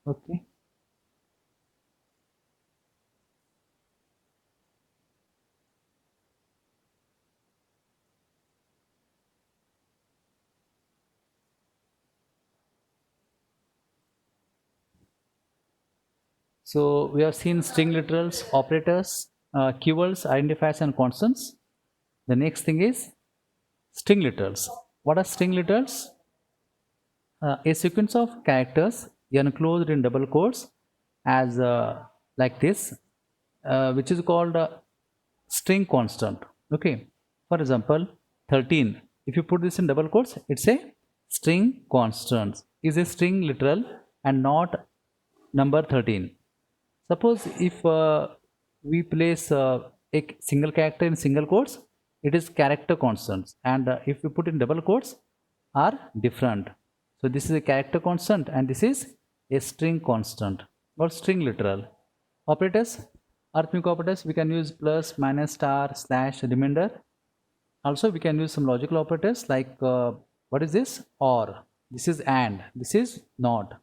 Okay. So we have seen string literals, operators, keywords, identifiers, and constants. The next thing is string literals. What are string literals? A sequence of characters enclosed in double quotes as like this, which is called string constant. Okay. For example, 13. If you put this in double quotes, it's a string constant. Is a string literal and not number 13. Suppose if we place a single character in single quotes, it is character constants, and if we put in double quotes, are different. So this is a character constant, and this is a string constant or string literal. Operators, arithmetic operators, we can use plus, minus, star, slash, remainder. Also, we can use some logical operators like what is this? Or. This is and. This is not.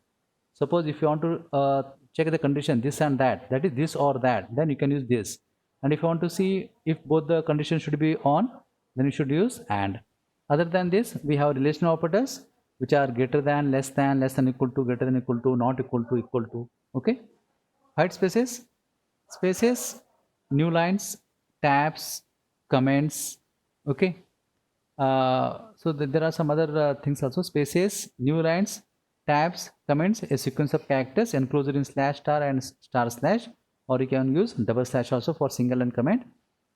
Suppose if you want to check the condition this and that is this or that, then you can use this. And if you want to see if both the conditions should be on, then you should use and. Other than this, we have relational operators which are greater than, less than equal to, greater than equal to, not equal to, equal to. Okay. Hide spaces, spaces, new lines, tabs, comments. Okay. So there are some other things also: spaces, new lines, tabs, comments, a sequence of characters enclosed in slash star and star slash, or you can use double slash also for single line comment.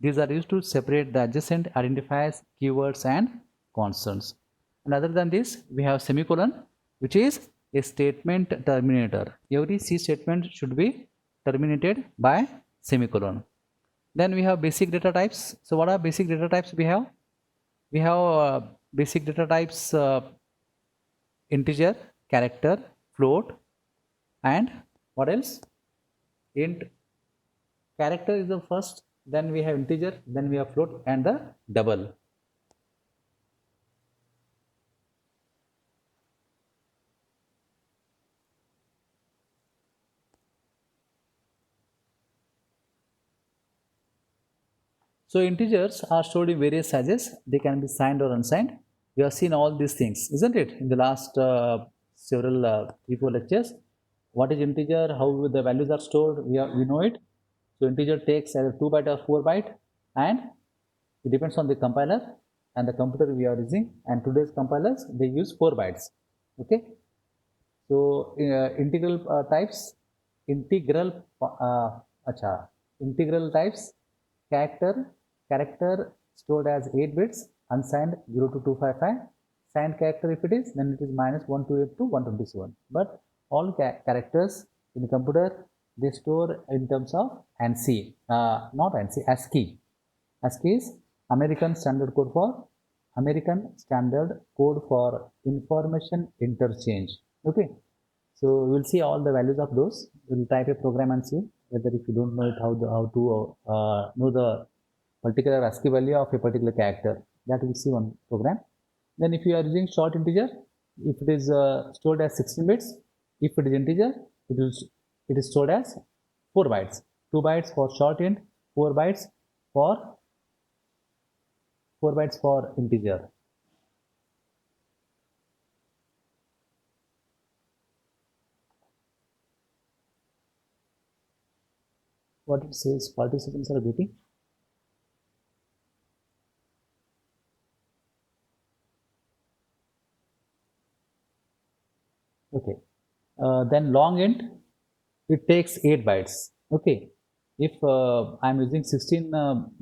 These are used to separate the adjacent identifiers, keywords, and constants. And other than this, we have semicolon, which is a statement terminator. Every C statement should be terminated by semicolon. Then we have basic data types. So what are basic data types we have? We have basic data types: integer, character, float, and what else? Int. Character is the first, then we have integer, then we have float, and the double. So integers are stored in various sizes. They can be signed or unsigned. We have seen all these things, isn't it? In the last several 3-4 lectures. What is integer? How the values are stored? We know it. So integer takes either 2 byte or 4 byte, and it depends on the compiler and the computer we are using. And today's compilers, they use 4 bytes. Okay. So integral types, integral, integral types, character stored as 8 bits, unsigned 0 to 255, signed character if it is, then it is minus 128 to 127. But all characters in the computer, they store in terms of ANSI, not ANSI, ASCII. ASCII is American Standard Code for Information Interchange. Okay. So we'll see all the values of those. We'll type a program and see whether, if you don't know it, how to know the particular ASCII value of a particular character. That we'll see one program. Then if you are using short integer, if it is stored as 16 bits, if it is integer, it is stored as 4 bytes. 2 bytes for short int, 4 bytes for 4 bytes for integer. What it says, participants are waiting. Okay. Then long int, it takes 8 bytes. Okay. If I'm using 16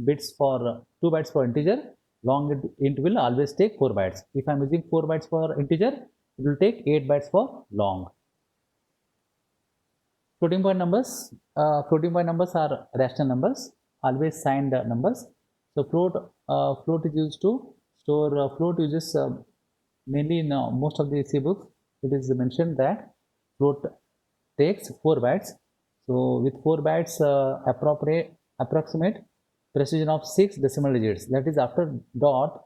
bits for 2 bytes for integer, long int will always take 4 bytes. If I'm using 4 bytes for integer, it will take 8 bytes for long. Floating point numbers. Floating point numbers are rational numbers, always signed numbers. So float is used to store. Float uses mainly in most of the C books. It is mentioned that float takes 4 bytes. So with 4 bytes, approximate precision of 6 decimal digits. That is, after dot,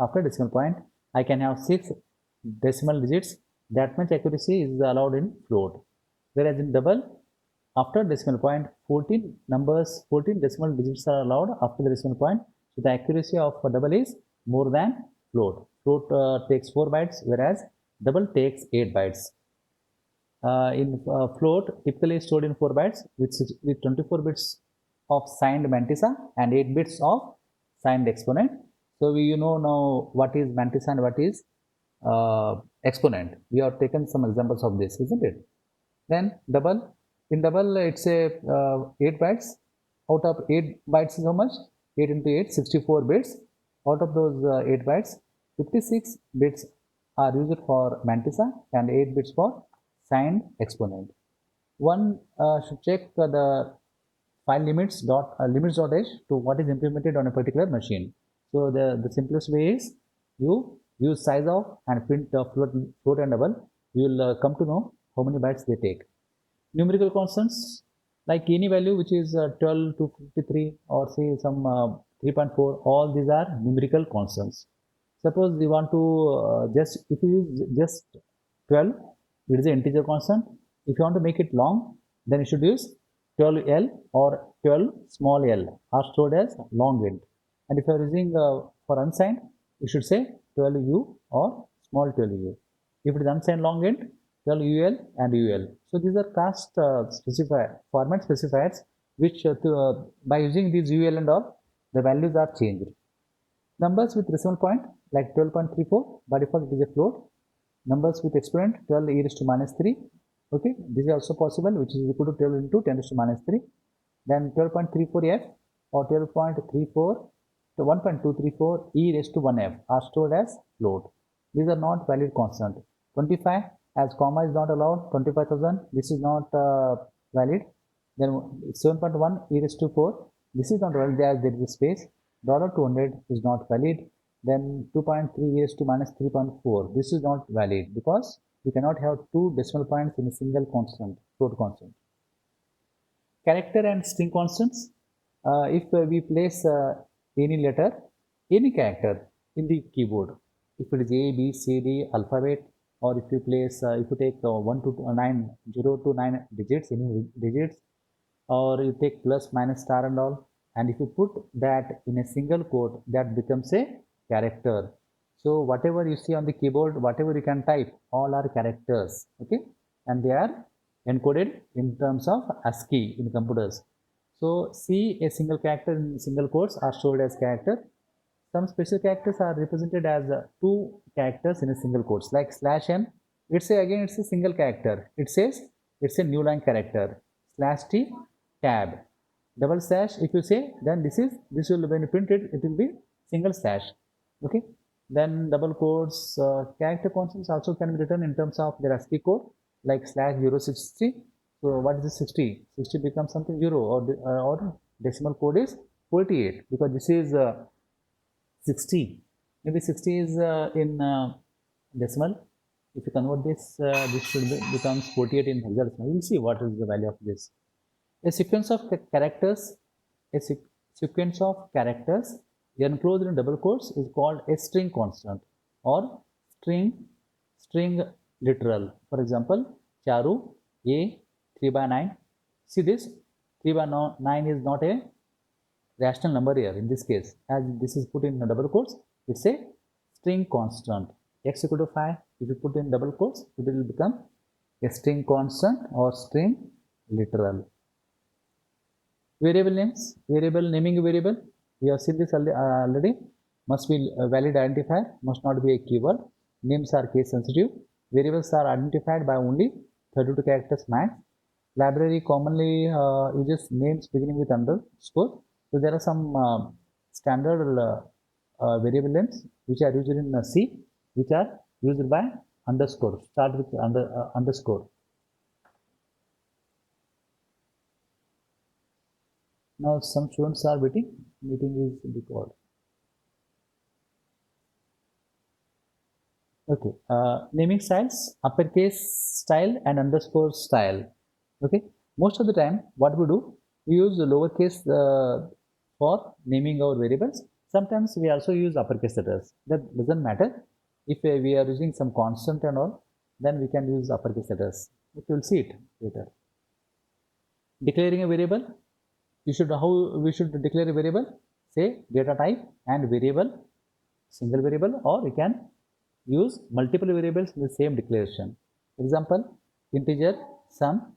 after decimal point, I can have 6 decimal digits. That much accuracy is allowed in float. Whereas in double, after decimal point, 14 numbers, 14 decimal digits are allowed after the decimal point. So the accuracy of a double is more than float. Float takes 4 bytes, whereas double takes 8 bytes. In float, typically stored in 4 bytes with 24 bits of signed mantissa and 8 bits of signed exponent. So we now what is mantissa and what is exponent. We have taken some examples of this, isn't it? Then double, in double it's a 8 bytes. Out of 8 bytes is how much? 8 into 8, 64 bits. Out of those 8 bytes, 56 bits are used for mantissa and 8 bits for signed exponent. One should check the file limits.h to what is implemented on a particular machine. So the simplest way is you use size of and print float and double. You will come to know how many bytes they take. Numerical constants, like any value which is 12 to 53 or say some 3.4, all these are numerical constants. Suppose you want to if you use just 12, it is an integer constant. If you want to make it long, then you should use 12L or 12 small l are stored as long int. And if you are using for unsigned, you should say 12U or small 12U. If it is unsigned long int, 12UL and UL. So these are cast format specifiers which by using these UL and all, the values are changed. Numbers with decimal point like 12.34, by default it is a float. Numbers with exponent 12 e raised to minus 3. Okay, this is also possible, which is equal to 12 into 10 raised to minus 3. Then 12.34f or 12.34 to 1.234 e raised to 1f are stored as float. These are not valid constant. 25, as comma is not allowed, 25,000, this is not valid. Then 7.1 e raised to 4, this is not valid as there is a space. $200 is not valid. Then 2.3 e raised to minus 3.4, this is not valid because you cannot have two decimal points in a single constant, float constant. Character and string constants. If we place any letter, any character in the keyboard, if it is A, B, C, D, alphabet, or if you place, if you take 1 to 9, 0 to 9 digits, any digits, or you take plus, minus, star and all, and if you put that in a single quote, that becomes a character. So whatever you see on the keyboard, whatever you can type, all are characters, okay, and they are encoded in terms of ASCII in computers. So see a single character in single quotes are stored as character. Some special characters are represented as two characters in a single quotes, like /n. It's a single character. It says it's a new line character. /t tab. Double slash, if you say, then this will, when you print it, it will be single slash. Okay. Then double quotes, character constants also can be written in terms of their ASCII code, like /060. So what is the 60? 60 becomes something 0, or decimal code is 48 because this is 60. Maybe 60 is in decimal. If you convert this, this should becomes 48 in hexadecimal. We will see what is the value of this. A sequence of characters, enclosed in double quotes is called a string constant or string literal. For example, Charu A 3/9. See this 3/9 is not a rational number here in this case, as this is put in double quotes, it's a string constant. X equal to 5, if you put in double quotes, it will become a string constant or string literal. Variable names, naming a variable, we have seen this already, must be a valid identifier, must not be a keyword. Names are case sensitive. Variables are identified by only 32 characters max. Library commonly uses names beginning with underscore. So there are some standard variable names which are used in C, which are used by underscore, start with underscore. Now some students are waiting, meeting is recorded. Okay, naming styles, uppercase style and underscore style. Okay, most of the time what we do, we use the lowercase for naming our variables. Sometimes we also use uppercase letters. That doesn't matter. If we are using some constant and all, then we can use uppercase letters. but you will see it later. Declaring a variable, how we should declare a variable? Say data type and variable, single variable, or you can use multiple variables in the same declaration. Example, integer sum,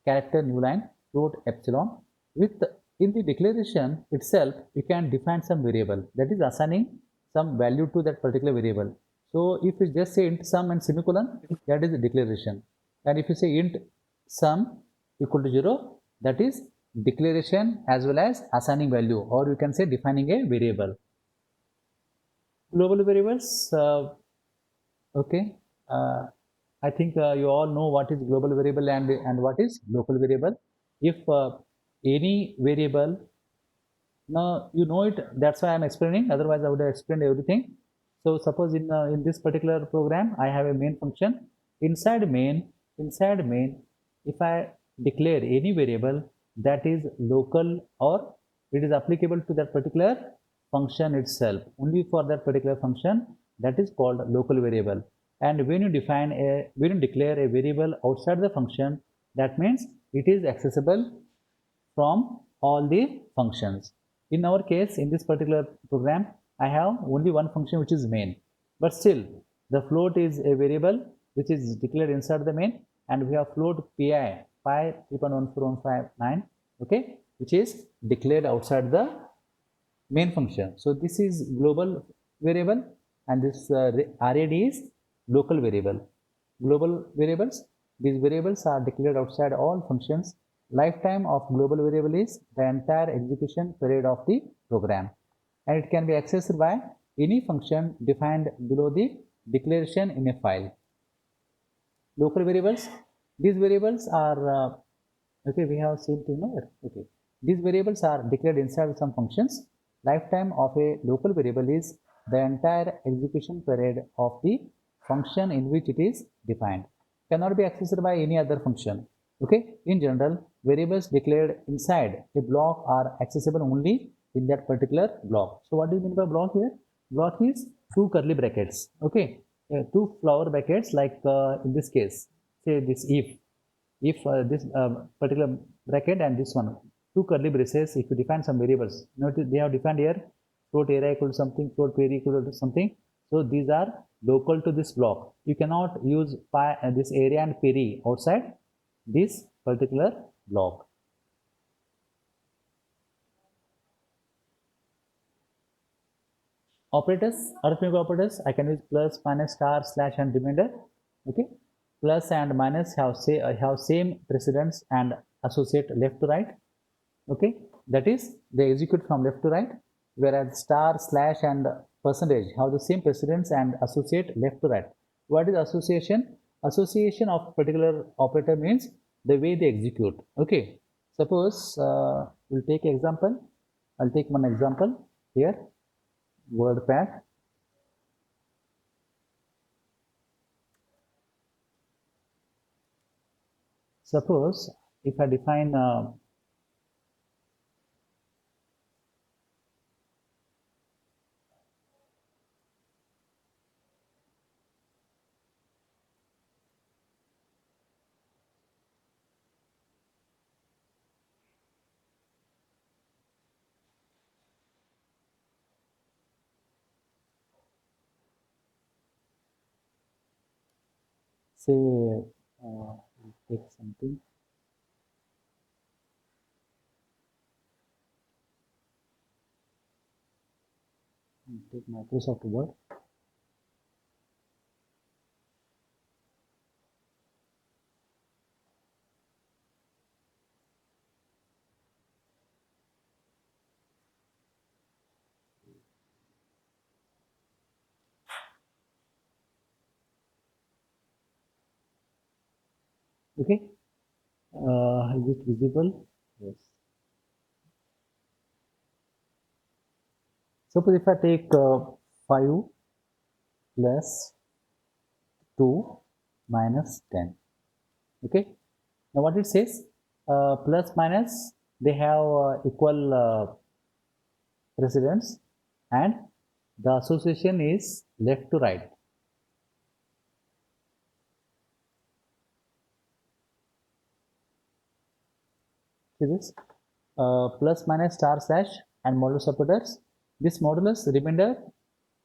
character new line, float epsilon. With in the declaration itself, you can define some variable, that is assigning some value to that particular variable. So if you just say int sum and semicolon, that is the declaration. And if you say int sum equal to 0, that is declaration as well as assigning value, or you can say defining a variable. Global variables, okay, I think you all know what is global variable and what is local variable. If any variable, now you know it, that's why I'm explaining, otherwise I would have explained everything. So suppose in this particular program I have a main function. Inside main, if I declare any variable that is local, or it is applicable to that particular function itself, only for that particular function, that is called local variable. And when you declare a variable outside the function, that means it is accessible from all the functions. In our case, in this particular program, I have only one function, which is main, but still the float is a variable which is declared inside the main, and we have float pi 3.14159, okay, which is declared outside the main function. So this is global variable, and this RAD is local variable. Global variables, these variables are declared outside all functions. Lifetime of global variable is the entire execution period of the program, and it can be accessed by any function defined below the declaration in a file. Local variables, these variables are okay, we have seen thing here. Okay, these variables are declared inside some functions. Lifetime of a local variable is the entire execution period of the function in which it is defined. Cannot be accessed by any other function. Okay, in general, variables declared inside a block are accessible only in that particular block. So what do you mean by block here? Block is two curly brackets. Okay, two flower brackets, like in this case, say this if this particular bracket and this one, two curly braces, if you define some variables, notice they have defined here float area equal to something, float query equal to something. So these are local to this block. You cannot use this area and query outside this particular block. Operators, arithmetic operators, I can use plus, minus, star, slash, and remainder. Okay, plus and minus have same precedence and associate left to right. Okay, that is they execute from left to right, whereas star, slash, and percentage have the same precedence and associate left to right. What is association? Association of particular operator means the way they execute. Okay, suppose we'll take example. I'll take one example here. WordPad. Suppose if I define say take something, take Microsoft Word. Okay, is it visible? Yes. Suppose if I take 5 plus 2 minus 10. Okay, now what it says, plus minus, they have equal precedence, and the association is left to right. See this plus minus star slash and modulus operators. This modulus remainder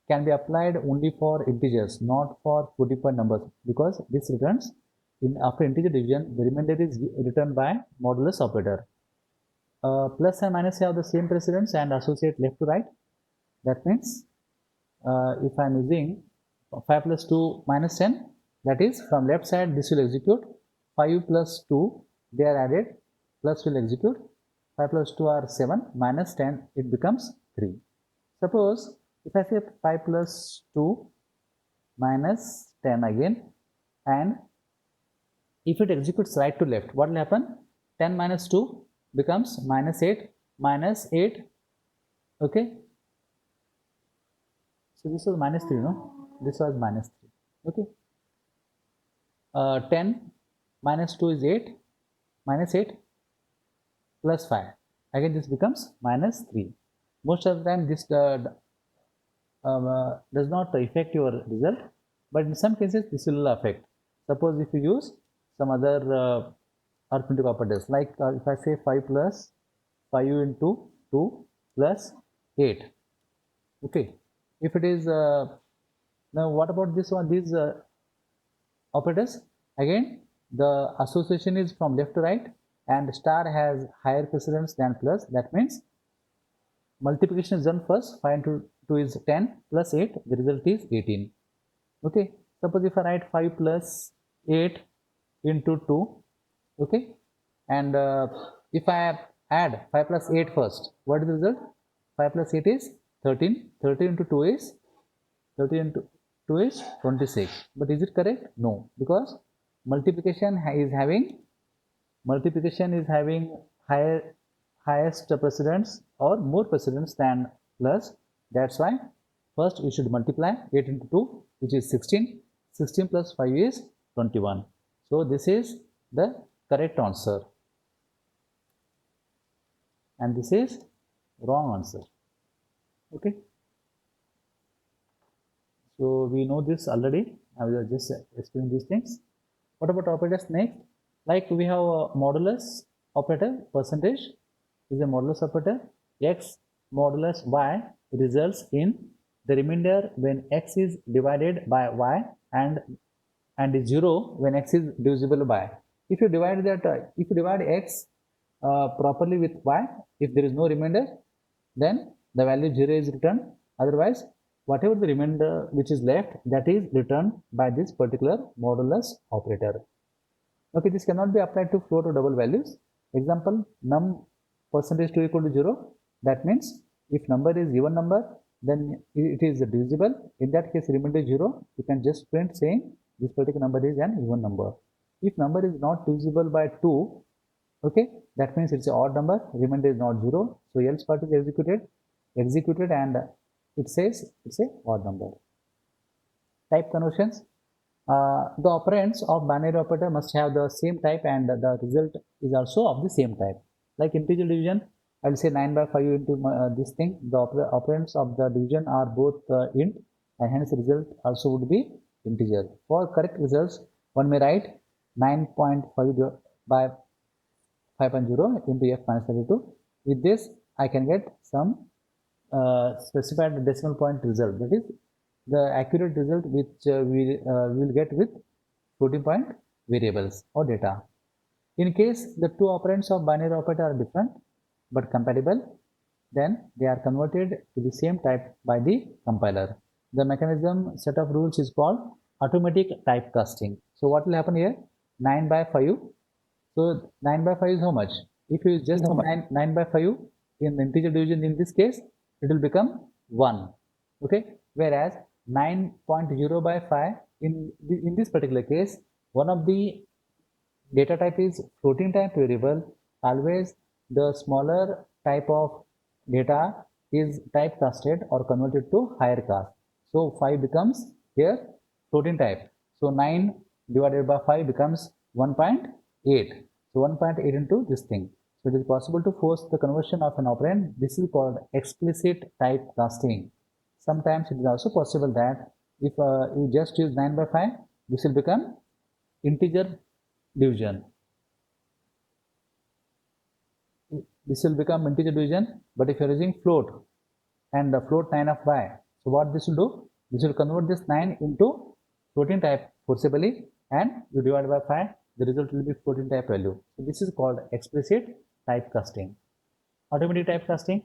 can be applied only for integers, not for floating point numbers, because this returns in after integer division the remainder is returned by modulus operator. Plus and minus have the same precedence and associate left to right. That means if I am using 5 plus 2 minus 10, that is from left side this will execute, 5 plus 2 they are added, plus will execute, 5 plus 2 are 7, minus 10 it becomes 3. Suppose if I say 5 plus 2 minus 10 again, and if it executes right to left, what will happen? 10 minus 2 becomes minus 8, minus 8, okay. So this was minus 3, no? This was minus 3, okay. 10 minus 2 is 8, minus 8 plus 5. Again this becomes minus 3. Most of the time this does not affect your result, but in some cases this will affect. Suppose if you use some other arithmetic operators, like if I say 5 plus 5 into 2 plus 8, okay. If it is now what about this one, these operators? Again the association is from left to right, and star has higher precedence than plus. That means multiplication is done first. 5 into 2 is 10 plus 8, the result is 18, okay. Suppose if I write 5 plus 8 into 2, okay, and if I add 5 plus 8 first, what is the result? 5 plus 8 is 13, 13 into 2 is 13 into 2 is 26. But is it correct? No, because multiplication is having highest precedence or more precedence than plus. That's why first we should multiply 8 into 2, which is 16. 16 plus 5 is 21. So this is the correct answer, and this is wrong answer, okay. So we know this already. I will just explain these things. What about operators next? Like we have a modulus operator, percentage is a modulus operator. X modulus y results in the remainder when x is divided by y, and is 0 when x is divisible by. If you divide that, if you divide x properly with y, if there is no remainder, then the value 0 is returned. Otherwise, whatever the remainder which is left, that is returned by this particular modulus operator. Okay, this cannot be applied to float or double values. Example, num percentage 2 equal to 0. That means if number is even number, then it is divisible. In that case, remainder 0. You can just print saying this particular number is an even number. If number is not divisible by 2, okay, that means it's an odd number, remainder is not 0. So else part is executed, and it says it's a odd number. Type conversions. The operands of binary operator must have the same type, and the result is also of the same type. Like integer division, I will say 9 by 5 into this thing. The operands of the division are both int, and hence the result also would be integer. For correct results, one may write 9.5 by 5.0 into f minus 32. With this, I can get some specified decimal point result. That is the accurate result which we will get with floating point variables or data. In case the two operands of binary operator are different but compatible, then they are converted to the same type by the compiler. The mechanism set of rules is called automatic typecasting. So what will happen here? 9 by 5. So 9 by 5 is how much? If you just 9 by 5 in integer division, in this case, it will become 1. Okay. Whereas 9.0 by 5 in this particular case, one of the data type is floating type variable. Always the smaller type of data is typecasted or converted to higher caste. So 5 becomes here floating type. So 9 divided by 5 becomes 1.8. So 1.8 into this thing. So it is possible to force the conversion of an operand. This is called explicit typecasting. Sometimes it is also possible that if you just use 9 by 5, this will become integer division. this will become integer division. But if you're using float and the float 9 of y, so what this will do? This will convert this 9 into floating type forcibly, and you divide by 5, the result will be floating type value. So this is called explicit typecasting. Automatic typecasting,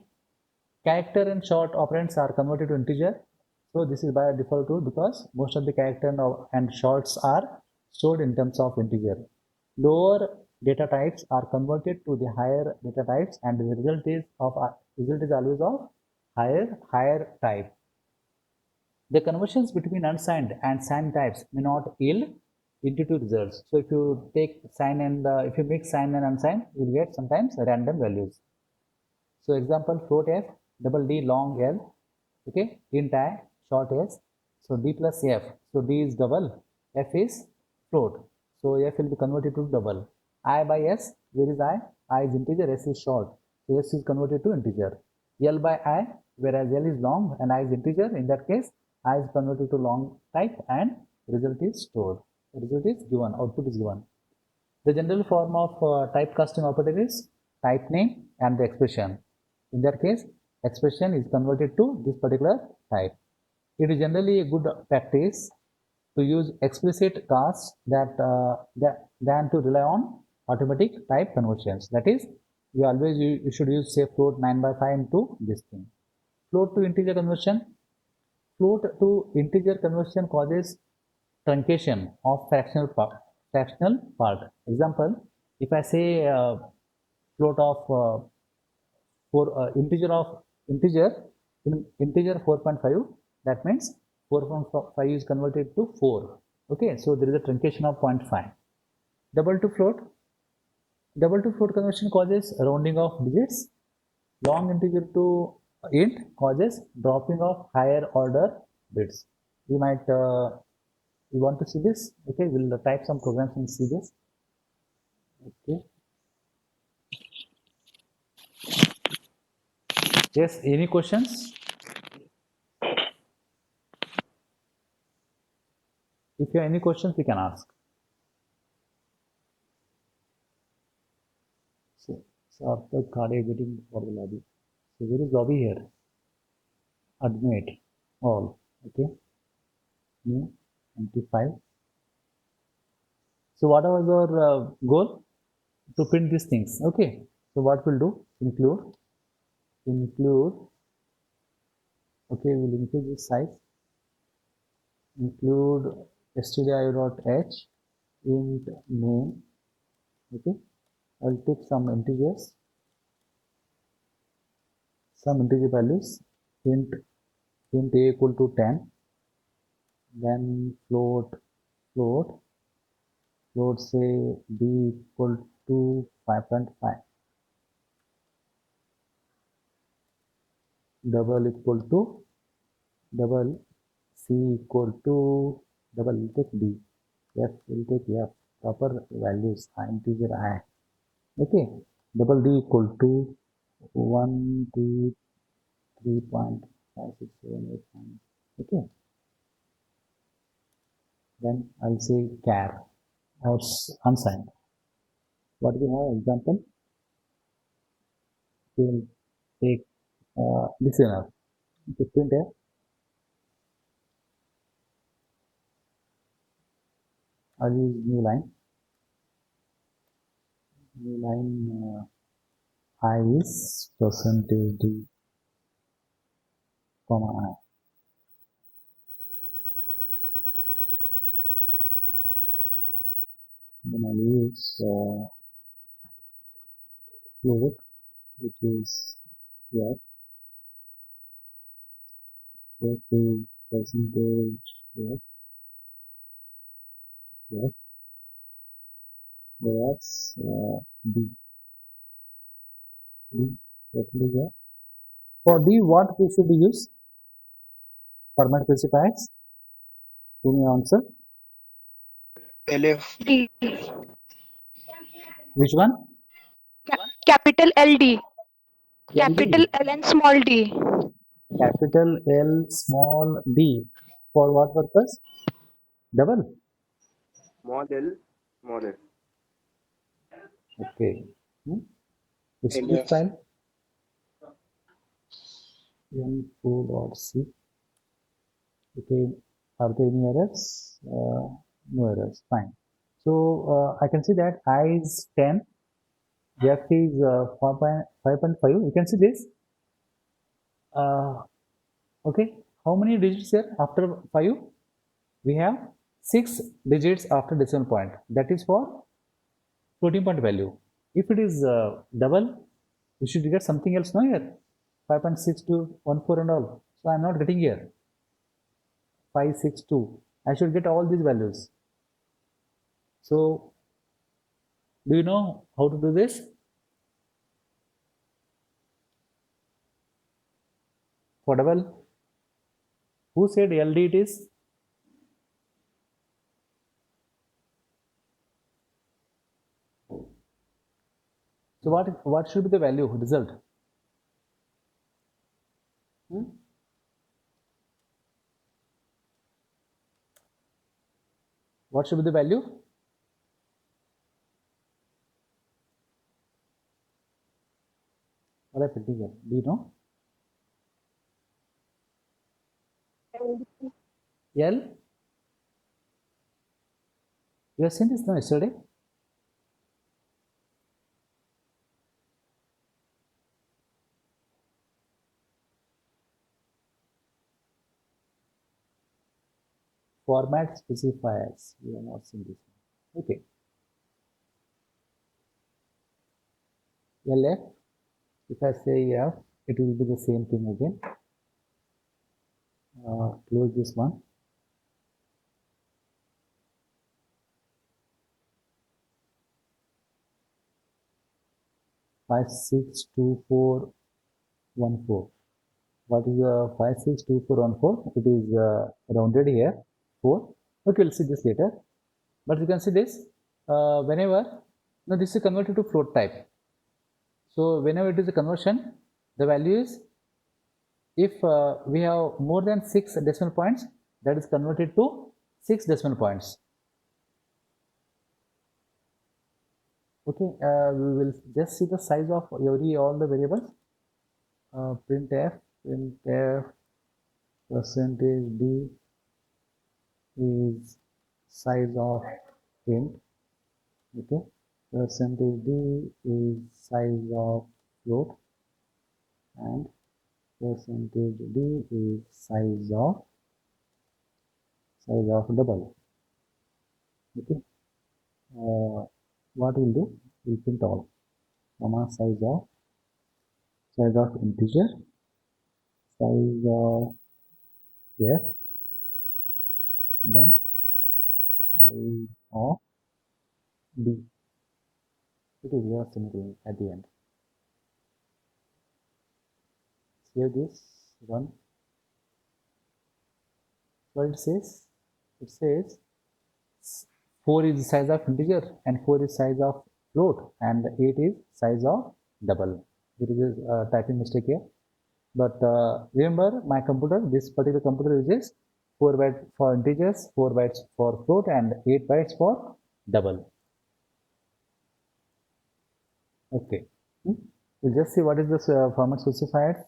character and short operands are converted to integer. So this is by default too, because most of the character and shorts are stored in terms of integer. Lower data types are converted to the higher data types, and the result is always of higher type. The conversions between unsigned and signed types may not yield intuitive results. So if you take sign and if you mix signed and unsigned, you will get sometimes random values. So example, float f, double d long l, okay, int I, short s. So d plus f. So d is double, f is float. So f will be converted to double. I by s, where is I? I is integer, s is short. So s is converted to integer. L by I, whereas L is long and I is integer. In that case, I is converted to long type and result is stored. The result is given, output is given. The general form of typecasting operator is type name and the expression. In that case, expression is converted to this particular type. It is generally a good practice to use explicit cast than to rely on automatic type conversions. That is, you should use say float 9 by 5 into this thing. Float to integer conversion. Float to integer conversion causes truncation of fractional part. Example, if I say float of integer in integer 4.5, that means 4.5 is converted to 4. Okay, so there is a truncation of 0.5. Double to float conversion causes rounding of digits. Long integer to int causes dropping of higher order bits. You might you want to see this? Okay, we'll type some programs and see this. Okay. Yes, any questions? If you have any questions, we can ask. So after card getting for the lobby. So where is lobby here? Admit all. Okay. New 25. So what was our goal? To print these things. Okay. So what we'll do? Include. Okay, we'll increase this size. Include stdio.h int name. Okay. I'll take some integers. Some integer values. Int a equal to 10. Then float say b equal to 5.5, double equal to double c equal to double will take b, f will take f, proper values integer I. Okay, double d equal to 1 2 3.5 6 7 8 9. Okay, then I'll say char or unsigned. What we have example, we'll take listener. Okay, print here. I'll use new line. New line I is percentage d comma I. Then I'll use float, which is what? What is percentage what? What? Whereas d percentage what? For d, what we should use? Format specifiers. Give me answer. LF. D. Which one? Capital LD. LD. Capital L and small d. Capital L small d. For what purpose? Double. Small L, small L. Okay. It's this file. N4.c. Okay, are there any errors? No errors. Fine. So I can see that I is 10, F is 5.5. You can see this. Okay, how many digits here after 5? We have 6 digits after decimal point. That is for floating point value. If it is double, we should get something else now here. 5.6214 and all. So I am not getting here. 562. I should get all these values. So do you know how to do this? For double, who said LD it is? So what should be the value result? What should be the value? What I put here? Do you know? L? You have seen this now yesterday? Format specifiers. We have not seen this. Okay. LF. If I say F, it will be the same thing again. Close this one. Five, 6, 2, 4, 1, 4. What is 5, 6, 2, 4, 1, 4? It is rounded here, 4. Okay, we'll see this later. But you can see this whenever, now this is converted to float type. So whenever it is a conversion, the value is, if we have more than 6 decimal points, that is converted to 6 decimal points. Okay, we will just see the size of all the variables. Printf percentage d is size of int. Okay, percentage d is size of float, and percentage d is size of double. Okay, what we'll do, we'll print all, comma size of integer, size of f, then size of d. It is your similar at the end. Save this, run. What it says? It says 4 is the size of integer and 4 is size of float and 8 is size of double. There is a typing mistake here. But remember, my computer, this particular computer uses 4 bytes for integers, 4 bytes for float, and 8 bytes for double. Okay. We'll just see what is this format specifier.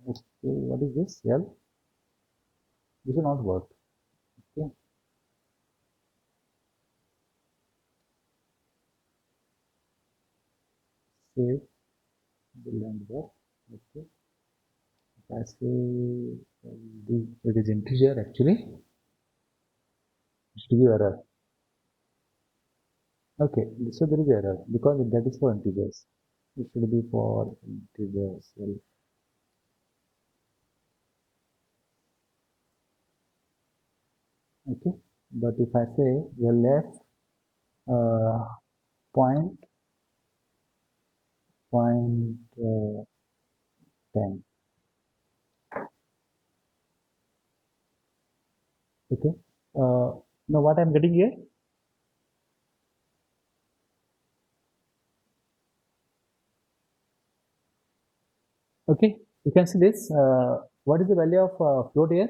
Okay, what is this? L. This will not work. Okay. Save the land work. Okay. If I say it is integer, actually it should be error. Okay, so there is error because that is for integers. It should be for integers. Well, okay, but if I say LF point 10. Okay, now what I'm getting here? Okay, you can see this. What is the value of float here?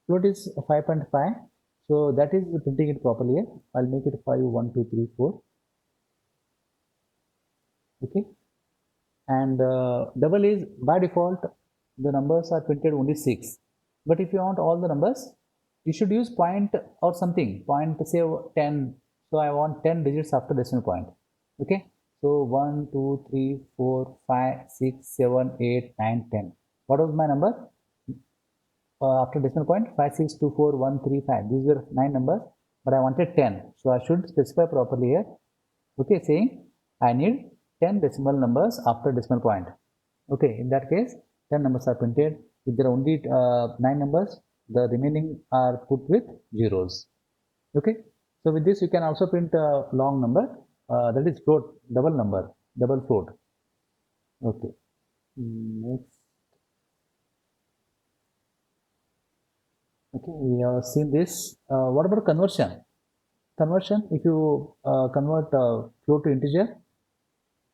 Float is 5.5. So that is printing it properly here. I'll make it 5, 1, 2, 3, 4. Okay. and double is by default the numbers are printed only 6, but if you want all the numbers you should use point or something, point say 10. So I want 10 digits after decimal point. Okay, so 1 2 3 4 5 6 7 8 9 10. What was my number after decimal point? 5 6 2 4 1 3 5. These were 9 numbers, but I wanted 10, so I should specify properly here. Okay, saying I need 10 decimal numbers after decimal point. Okay, in that case 10 numbers are printed. If there are only 9 numbers, the remaining are put with zeros. Okay, so with this you can also print a long number, that is float, double number, double float. Okay, next. Okay, we have seen this. What about conversion? Conversion, if you convert float to integer,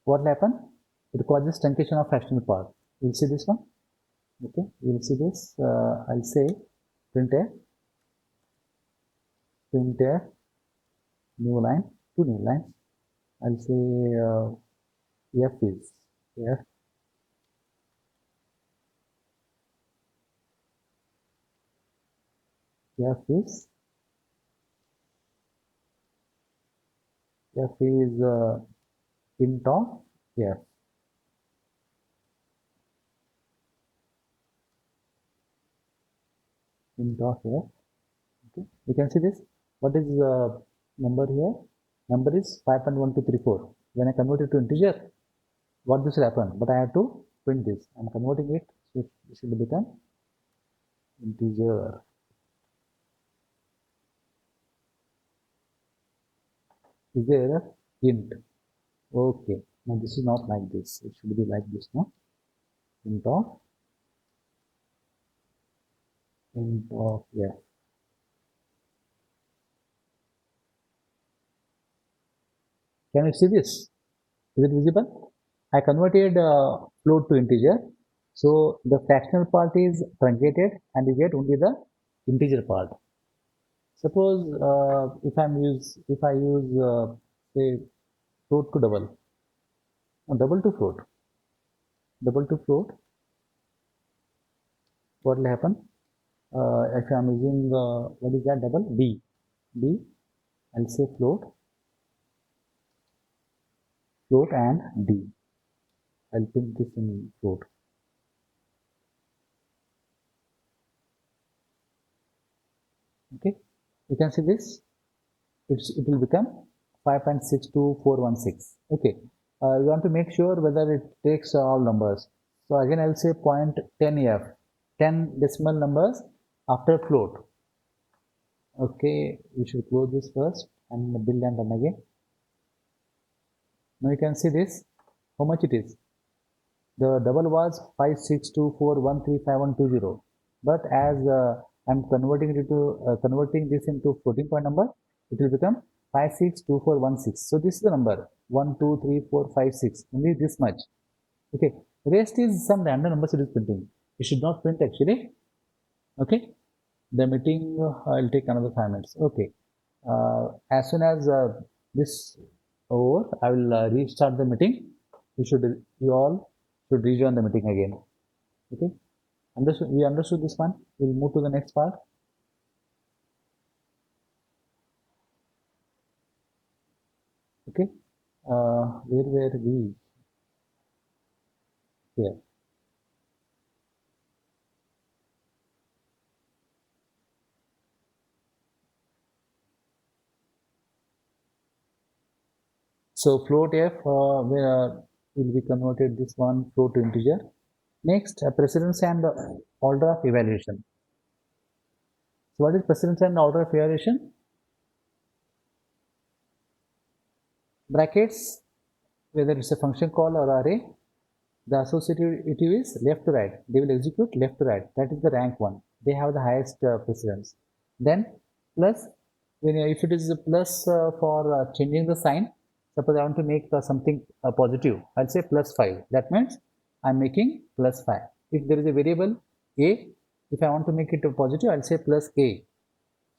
what will happen? It causes truncation of fractional part. We'll see this one. Okay, we'll see this. I'll say printf new line, two new lines. I'll say f is int of f. Int of f. Okay, you can see this. What is the number here? Number is 5.1234. When I convert it to integer, what this will happen? But I have to print this. I'm converting it, so it should become integer. Is there error? Int. Okay, now this is not like this. It should be like this now. Int of yeah. Can you see this? Is it visible? I converted float to integer, so the fractional part is truncated and you get only the integer part. Suppose if I use say float to double, double to float, what will happen? If I am using what is that double? D, I'll say float and D. I'll put this in float. Okay, you can see this. It will become 5.62416. Okay, you want to make sure whether it takes all numbers. So again, I'll say 0.10f, 10 decimal numbers after float. Okay, we should close this first and build and run again. Now you can see this, how much it is. The double was 562413520, but as I'm converting it to converting this into floating point number, it will become 562416. So this is the number 1 2 3 4 5 6, only this much. Okay, rest is some random numbers it is printing. It should not print actually. Okay, the meeting I'll take another 5 minutes. Okay, as soon as this over, I will restart the meeting. You all should rejoin the meeting again. Okay, we understood this one. We'll move to the next part. Okay, where were we? Here. So float f will be converted this one float to integer. Next, precedence and order of evaluation. So what is precedence and order of evaluation? Brackets, whether it's a function call or array, the associative is left to right. They will execute left to right. That is the rank one. They have the highest precedence. Then plus, if it is a plus for changing the sign, suppose I want to make something positive, I'll say plus 5. That means I'm making plus 5. If there is a variable a, if I want to make it a positive, I'll say plus a.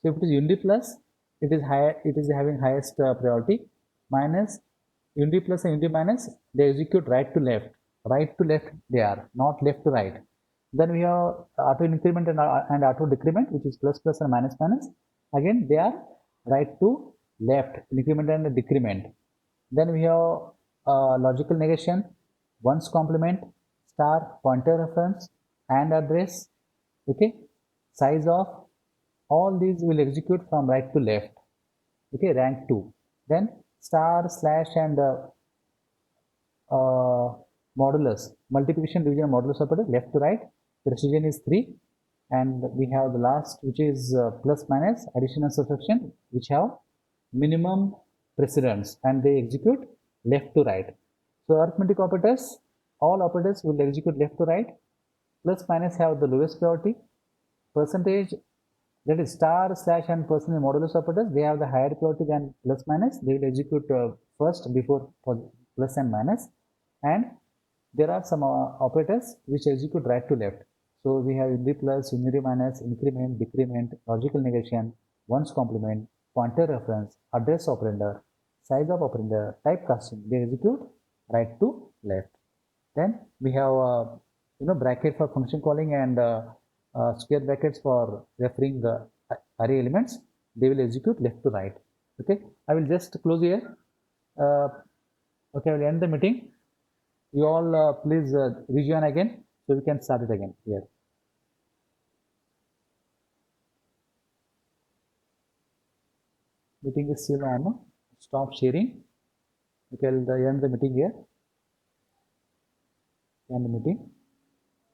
So if it is unity plus, it is higher. It is having highest priority. Minus, unity plus and unity minus, they execute right to left. right to left they are, not left to right. Then we have auto increment and auto decrement, which is plus plus and minus minus. Again, they are right to left, increment and decrement. Then we have logical negation, ones complement, star, pointer reference, and address. Okay, size of, all these will execute from right to left. Okay, rank 2. Then star, slash, and modulus, multiplication, division, modulus operator, left to right. Precision is 3. And we have the last, which is plus minus, addition and subtraction, which have minimum precedence and they execute left to right. So arithmetic operators, all operators will execute left to right. Plus minus have the lowest priority. Percentage, that is star, slash, and percentage modulus operators, they have the higher priority than plus minus. They will execute first before plus and minus. And there are some operators which execute right to left. So we have unary plus, unary minus, increment, decrement, logical negation, ones complement, pointer reference, address operator, size of operator, typecasting. They execute right to left. Then we have bracket for function calling and square brackets for referring the array elements. They will execute left to right. Okay, I will just close here. Okay, I will end the meeting. You all please rejoin again so we can start it again here. Meeting is still on. Stop sharing. Okay, I'll end the meeting here. End the meeting.